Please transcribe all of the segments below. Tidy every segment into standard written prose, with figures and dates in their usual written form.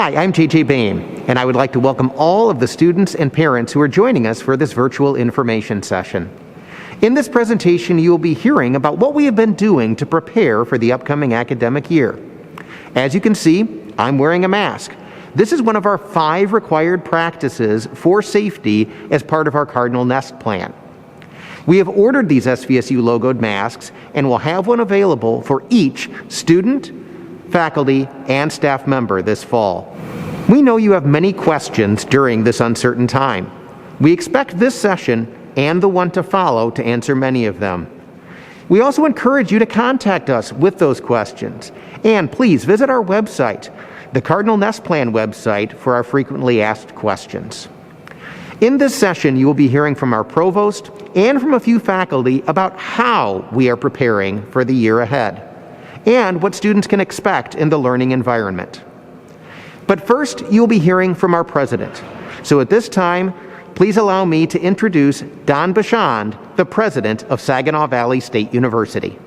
Hi, I'm JJ Bain, and I would like to welcome all of the students and parents who are joining us for this virtual information session. In this presentation, you will be hearing about what we have been doing to prepare for the upcoming academic year. As you can see, I'm wearing a mask. This is one of our 5 required practices for safety as part of our Cardinal Nest Plan. We have ordered these SVSU logoed masks and will have one available for each student, faculty, and staff member this fall. We know you have many questions during this uncertain time. We expect this session and the one to follow to answer many of them. We also encourage you to contact us with those questions. And please visit our website, the Cardinal Nest Plan website, for our frequently asked questions. In this session, you will be hearing from our provost and from a few faculty about how we are preparing for the year ahead and what students can expect in the learning environment. But first, you'll be hearing from our president. So at this time, please allow me to introduce Don Bachand, the president of Saginaw Valley State University.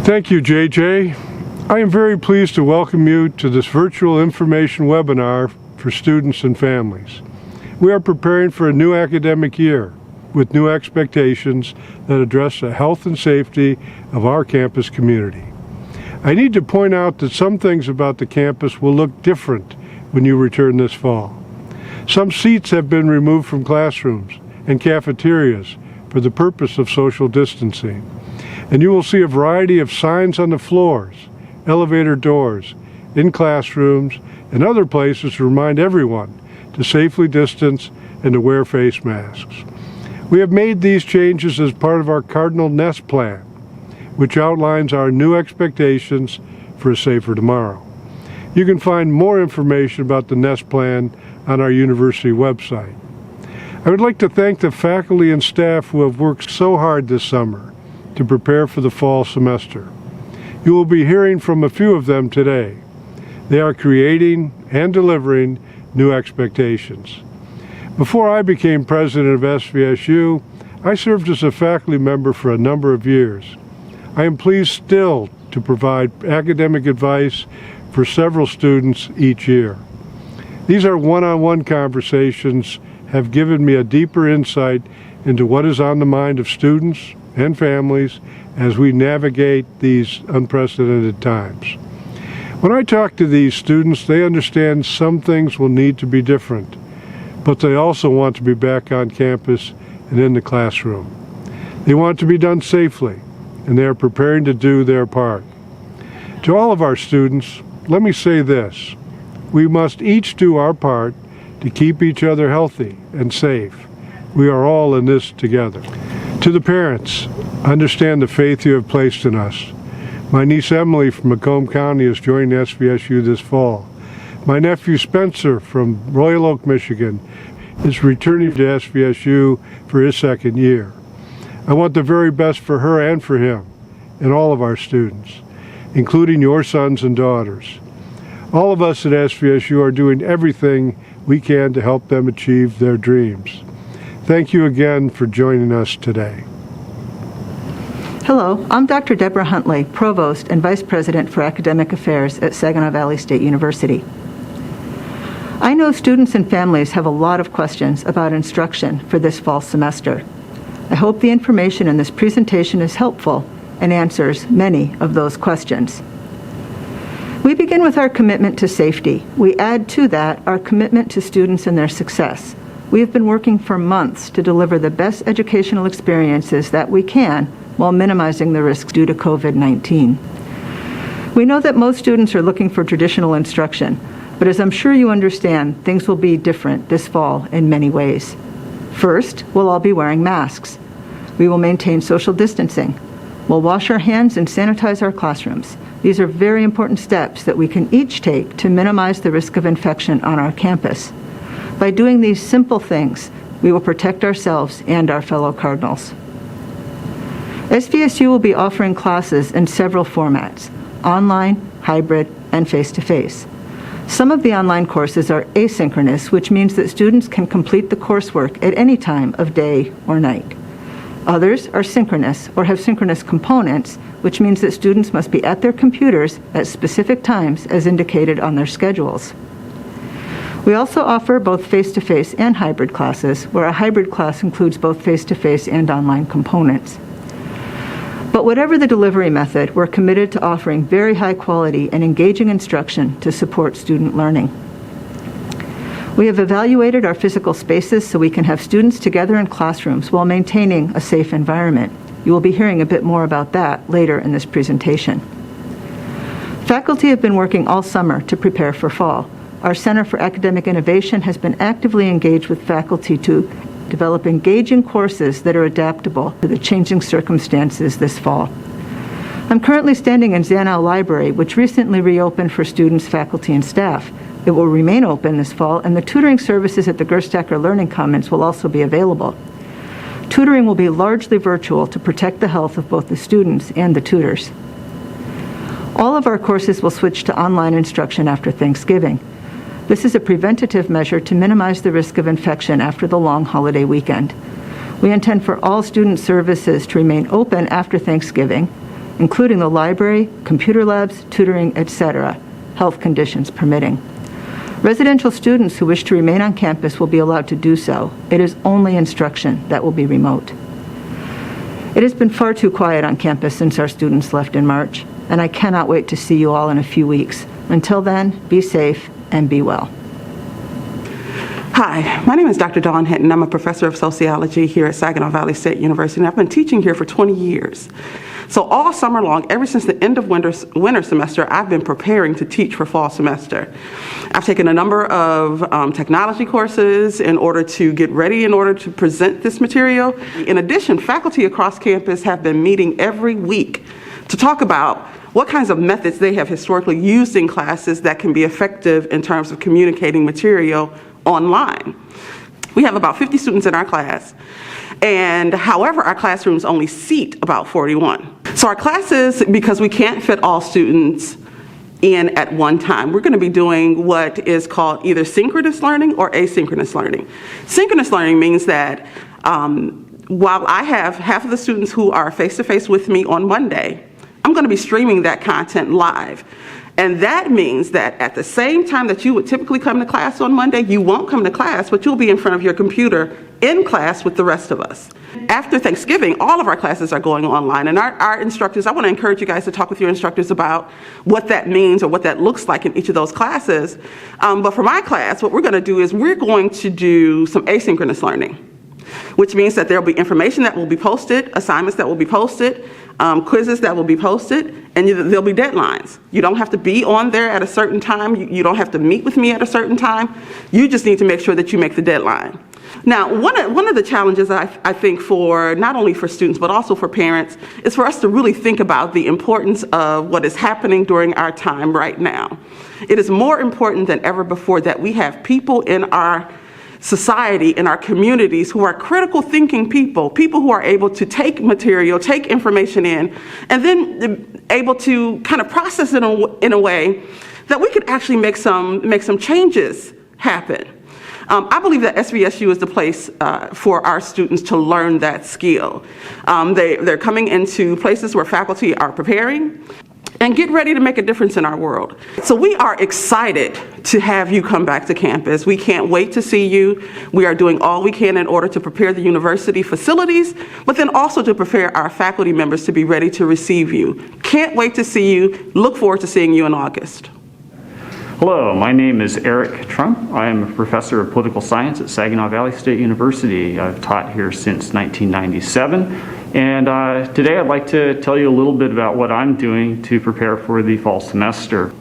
Thank you, JJ. I am very pleased to welcome you to this virtual information webinar for students and families. We are preparing for a new academic year with new expectations that address the health and safety of our campus community. I need to point out that some things about the campus will look different when you return this fall. Some seats have been removed from classrooms and cafeterias for the purpose of social distancing. And you will see a variety of signs on the floors, elevator doors, in classrooms, and other places to remind everyone to safely distance and to wear face masks. We have made these changes as part of our Cardinal Nest Plan, which outlines our new expectations for a safer tomorrow. You can find more information about the Nest Plan on our university website. I would like to thank the faculty and staff who have worked so hard this summer to prepare for the fall semester. You will be hearing from a few of them today. They are creating and delivering new expectations. Before I became president of SVSU, I served as a faculty member for a number of years. I am pleased still to provide academic advice for several students each year. These are one-on-one conversations have given me a deeper insight into what is on the mind of students and families as we navigate these unprecedented times. When I talk to these students, they understand some things will need to be different, but they also want to be back on campus and in the classroom. They want to be done safely, and they are preparing to do their part. To all of our students, let me say this: we must each do our part to keep each other healthy and safe. We are all in this together. To the parents, understand the faith you have placed in us. My niece Emily from Macomb County is joining SVSU this fall. My nephew Spencer from Royal Oak, Michigan is returning to SVSU for his 2nd year. I want the very best for her and for him and all of our students, including your sons and daughters. All of us at SVSU are doing everything we can to help them achieve their dreams. Thank you again for joining us today. Hello, I'm Dr. Deborah Huntley, Provost and Vice President for Academic Affairs at Saginaw Valley State University. I know students and families have a lot of questions about instruction for this fall semester. I hope the information in this presentation is helpful and answers many of those questions. We begin with our commitment to safety. We add to that our commitment to students and their success. We have been working for months to deliver the best educational experiences that we can while minimizing the risks due to COVID-19. We know that most students are looking for traditional instruction, but as I'm sure you understand, things will be different this fall in many ways. First, we'll all be wearing masks. We will maintain social distancing. We'll wash our hands and sanitize our classrooms. These are very important steps that we can each take to minimize the risk of infection on our campus. By doing these simple things, we will protect ourselves and our fellow Cardinals. SVSU will be offering classes in several formats: online, hybrid, and face-to-face. Some of the online courses are asynchronous, which means that students can complete the coursework at any time of day or night. Others are synchronous or have synchronous components, which means that students must be at their computers at specific times as indicated on their schedules. We also offer both face-to-face and hybrid classes, where a hybrid class includes both face-to-face and online components. But whatever the delivery method, we're committed to offering very high quality and engaging instruction to support student learning. We have evaluated our physical spaces so we can have students together in classrooms while maintaining a safe environment. You will be hearing a bit more about that later in this presentation. Faculty have been working all summer to prepare for fall. Our Center for Academic Innovation has been actively engaged with faculty to develop engaging courses that are adaptable to the changing circumstances this fall. I'm currently standing in Zanow Library, which recently reopened for students, faculty, and staff. It will remain open this fall, and the tutoring services at the Gerstacker Learning Commons will also be available. Tutoring will be largely virtual to protect the health of both the students and the tutors. All of our courses will switch to online instruction after Thanksgiving. This is a preventative measure to minimize the risk of infection after the long holiday weekend. We intend for all student services to remain open after Thanksgiving, including the library, computer labs, tutoring, etc., health conditions permitting. Residential students who wish to remain on campus will be allowed to do so. It is only instruction that will be remote. It has been far too quiet on campus since our students left in March, and I cannot wait to see you all in a few weeks. Until then, be safe and be well. Hi, my name is Dr. Dawn Hinton. I'm a professor of sociology here at Saginaw Valley State University, and I've been teaching here for 20 years. So all summer long, ever since the end of winter semester, I've been preparing to teach for fall semester. I've taken a number of technology courses in order to get ready in order to present this material. In addition, faculty across campus have been meeting every week to talk about what kinds of methods they have historically used in classes that can be effective in terms of communicating material online. We have about 50 students in our class, and however, our classrooms only seat about 41. So our classes, because we can't fit all students in at one time, we're going to be doing what is called either synchronous learning or asynchronous learning. Synchronous learning means that while I have half of the students who are face-to-face with me on Monday, I'm going to be streaming that content live. And that means that at the same time that you would typically come to class on Monday, you won't come to class, but you'll be in front of your computer in class with the rest of us. After Thanksgiving, all of our classes are going online, and our instructors, I want to encourage you guys to talk with your instructors about what that means or what that looks like in each of those classes. But for my class, what we're going to do is we're going to do some asynchronous learning, which means that there will be information that will be posted, assignments that will be posted, quizzes that will be posted, and there'll be deadlines. You don't have to be on there at a certain time. You don't have to meet with me at a certain time. You just need to make sure that you make the deadline. Now, one of the challenges I think for not only for students but also for parents is for us to really think about the importance of what is happening during our time right now. It is more important than ever before that we have people in our society, in our communities, who are critical thinking people who are able to take material, take information in, and then able to kind of process it in a way that we could actually make some changes happen. I believe that SVSU is the place for our students to learn that skill. They're coming into places where faculty are preparing and get ready to make a difference in our world. So we are excited to have you come back to campus. We can't wait to see you. We are doing all we can in order to prepare the university facilities, but then also to prepare our faculty members to be ready to receive you. Can't wait to see you. Look forward to seeing you in August. Hello, my name is Eric Trump. I am a professor of political science at Saginaw Valley State University. I've taught here since 1997. And today I'd like to tell you a little bit about what I'm doing to prepare for the fall semester.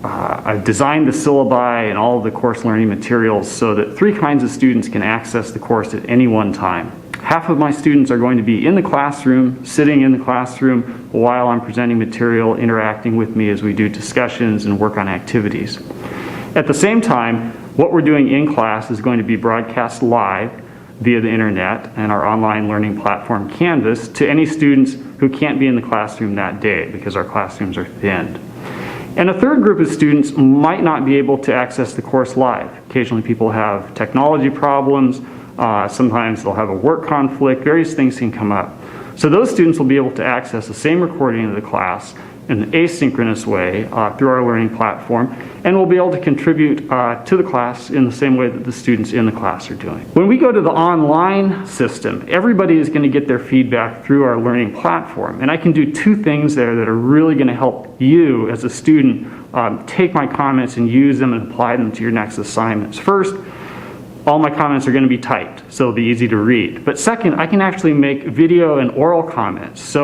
I've designed the syllabi and all of the course learning materials so that 3 kinds of students can access the course at any one time. Half of my students are going to be in the classroom, sitting in the classroom while I'm presenting material, interacting with me as we do discussions and work on activities. At the same time, what we're doing in class is going to be broadcast live via the internet and our online learning platform Canvas to any students who can't be in the classroom that day because our classrooms are thinned. And a third group of students might not be able to access the course live. Occasionally people have technology problems, sometimes they'll have a work conflict, various things can come up. So those students will be able to access the same recording of the class in an asynchronous way through our learning platform, and will be able to contribute to the class in the same way that the students in the class are doing. When we go to the online system, everybody is going to get their feedback through our learning platform, and I can do two things there that are really going to help you as a student take my comments and use them and apply them to your next assignments. First, all my comments are going to be typed, so it'll be easy to read. But second, I can actually make video and oral comments,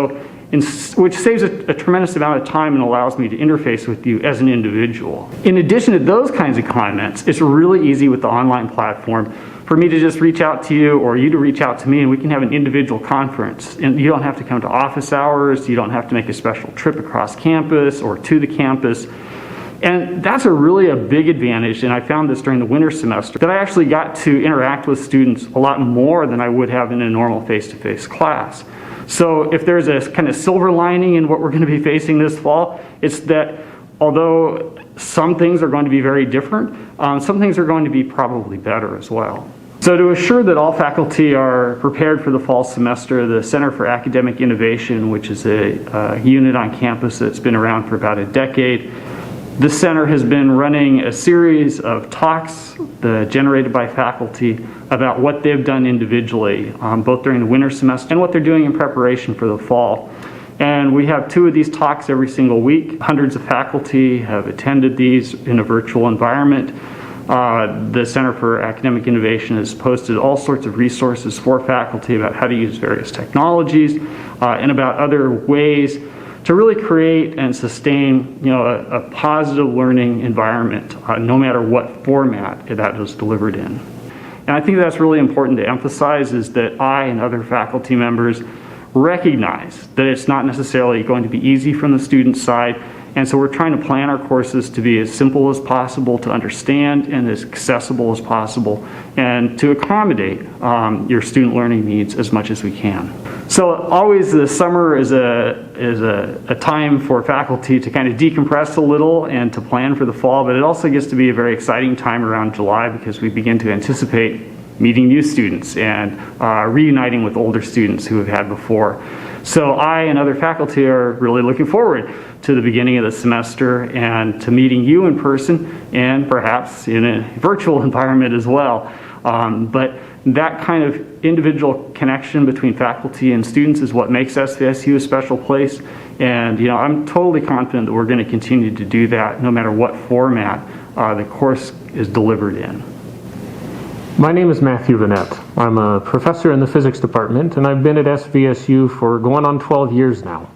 which saves a tremendous amount of time and allows me to interface with you as an individual. In addition to those kinds of comments, it's really easy with the online platform for me to just reach out to you or you to reach out to me, and we can have an individual conference. And you don't have to come to office hours, you don't have to make a special trip across campus or to the campus. And that's really a big advantage, and I found this during the winter semester, that I actually got to interact with students a lot more than I would have in a normal face-to-face class. So if there's a kind of silver lining in what we're going to be facing this fall, it's that although some things are going to be very different, some things are going to be probably better as well. So to assure that all faculty are prepared for the fall semester, the Center for Academic Innovation, which is a unit on campus that's been around for about a decade, the center has been running a series of talks generated by faculty about what they've done individually, both during the winter semester and what they're doing in preparation for the fall. And we have 2 of these talks every single week. Hundreds of faculty have attended these in a virtual environment. The Center for Academic Innovation has posted all sorts of resources for faculty about how to use various technologies and about other ways to really create and sustain, a positive learning environment, no matter what format that is delivered in. And I think that's really important to emphasize, is that I and other faculty members recognize that it's not necessarily going to be easy from the student side, and so we're trying to plan our courses to be as simple as possible to understand and as accessible as possible, and to accommodate your student learning needs as much as we can. So always the summer is a time for faculty to kind of decompress a little and to plan for the fall, but it also gets to be a very exciting time around July, because we begin to anticipate meeting new students and reuniting with older students who have had before. So I and other faculty are really looking forward to the beginning of the semester and to meeting you in person and perhaps in a virtual environment as well. But that kind of individual connection between faculty and students is what makes SVSU a special place. And I'm totally confident that we're going to continue to do that no matter what format the course is delivered in. My name is Matthew Vanette. I'm a professor in the physics department, and I've been at SVSU for going on 12 years now.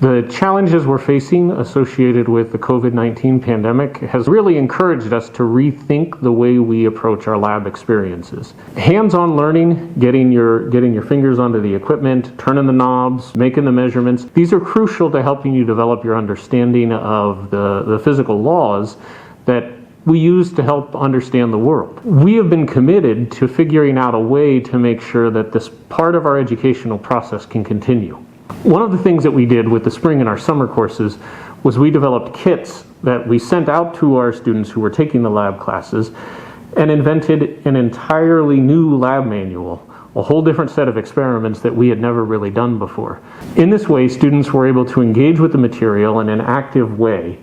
The challenges we're facing associated with the COVID-19 pandemic has really encouraged us to rethink the way we approach our lab experiences. Hands-on learning, getting your fingers onto the equipment, turning the knobs, making the measurements, these are crucial to helping you develop your understanding of the physical laws that we use to help understand the world. We have been committed to figuring out a way to make sure that this part of our educational process can continue. One of the things that we did with the spring and our summer courses was we developed kits that we sent out to our students who were taking the lab classes and invented an entirely new lab manual, a whole different set of experiments that we had never really done before. In this way, students were able to engage with the material in an active way,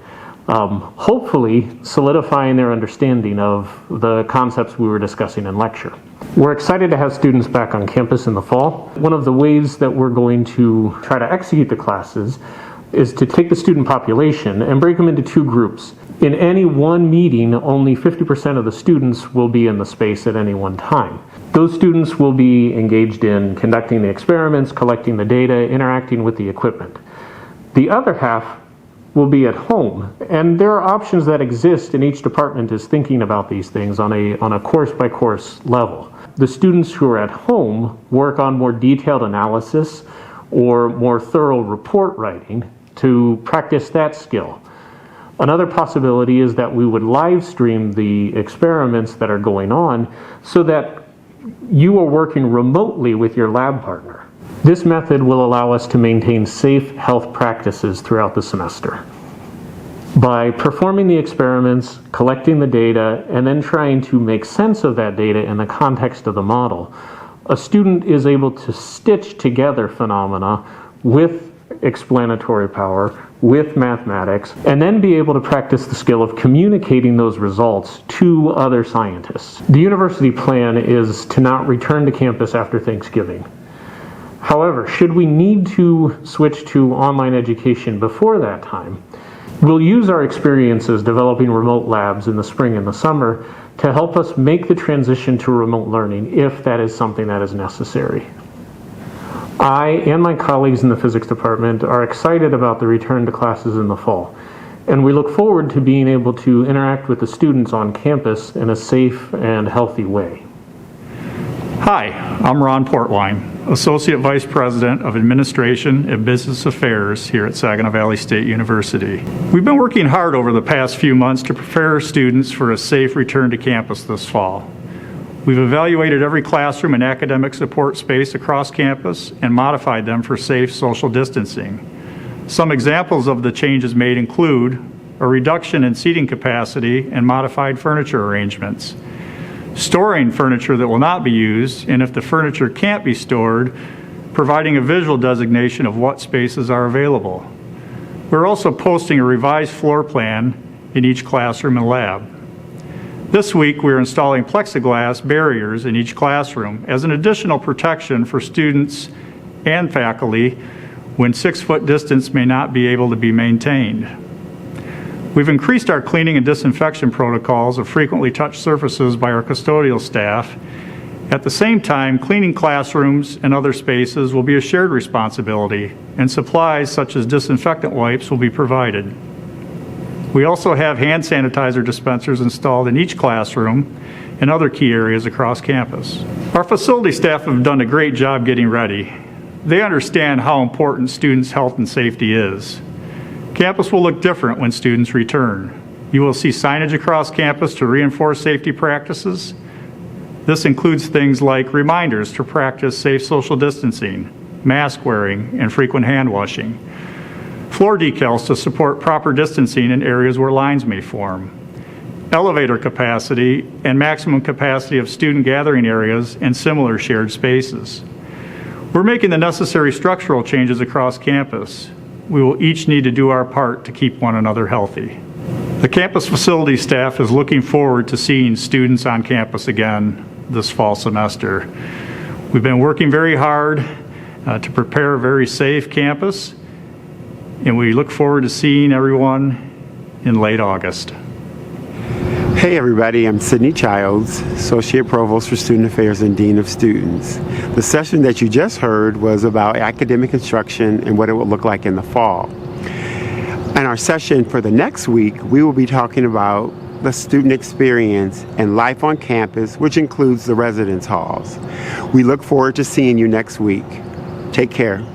hopefully solidifying their understanding of the concepts we were discussing in lecture. We're excited to have students back on campus in the fall. One of the ways that we're going to try to execute the classes is to take the student population and break them into 2 groups. In any one meeting, only 50% of the students will be in the space at any one time. Those students will be engaged in conducting the experiments, collecting the data, interacting with the equipment. The other half will be at home, and there are options that exist, and each department is thinking about these things on a course-by-course level. The students who are at home work on more detailed analysis or more thorough report writing to practice that skill. Another possibility is that we would live stream the experiments that are going on so that you are working remotely with your lab partner. This method will allow us to maintain safe health practices throughout the semester. By performing the experiments, collecting the data, and then trying to make sense of that data in the context of the model, a student is able to stitch together phenomena with explanatory power, with mathematics, and then be able to practice the skill of communicating those results to other scientists. The university plan is to not return to campus after Thanksgiving. However, should we need to switch to online education before that time, we'll use our experiences developing remote labs in the spring and the summer to help us make the transition to remote learning if that is something that is necessary. I and my colleagues in the physics department are excited about the return to classes in the fall, and we look forward to being able to interact with the students on campus in a safe and healthy way. Hi, I'm Ron Portwine, Associate Vice President of Administration and Business Affairs here at Saginaw Valley State University. We've been working hard over the past few months to prepare our students for a safe return to campus this fall. We've evaluated every classroom and academic support space across campus and modified them for safe social distancing. Some examples of the changes made include a reduction in seating capacity and modified furniture arrangements, storing furniture that will not be used, and if the furniture can't be stored, providing a visual designation of what spaces are available. We're also posting a revised floor plan in each classroom and lab. This week, we're installing plexiglass barriers in each classroom as an additional protection for students and faculty when 6-foot distance may not be able to be maintained. We've increased our cleaning and disinfection protocols of frequently touched surfaces by our custodial staff. At the same time, cleaning classrooms and other spaces will be a shared responsibility, and supplies such as disinfectant wipes will be provided. We also have hand sanitizer dispensers installed in each classroom and other key areas across campus. Our facility staff have done a great job getting ready. They understand how important students' health and safety is. Campus will look different when students return. You will see signage across campus to reinforce safety practices. This includes things like reminders to practice safe social distancing, mask wearing, and frequent hand washing. Floor decals to support proper distancing in areas where lines may form. Elevator capacity and maximum capacity of student gathering areas and similar shared spaces. We're making the necessary structural changes across campus. We will each need to do our part to keep one another healthy. The campus facility staff is looking forward to seeing students on campus again this fall semester. We've been working very hard to prepare a very safe campus, and we look forward to seeing everyone in late August. Hey everybody, I'm Sydney Childs, Associate Provost for Student Affairs and Dean of Students. The session that you just heard was about academic instruction and what it would look like in the fall. In our session for the next week, we will be talking about the student experience and life on campus, which includes the residence halls. We look forward to seeing you next week. Take care.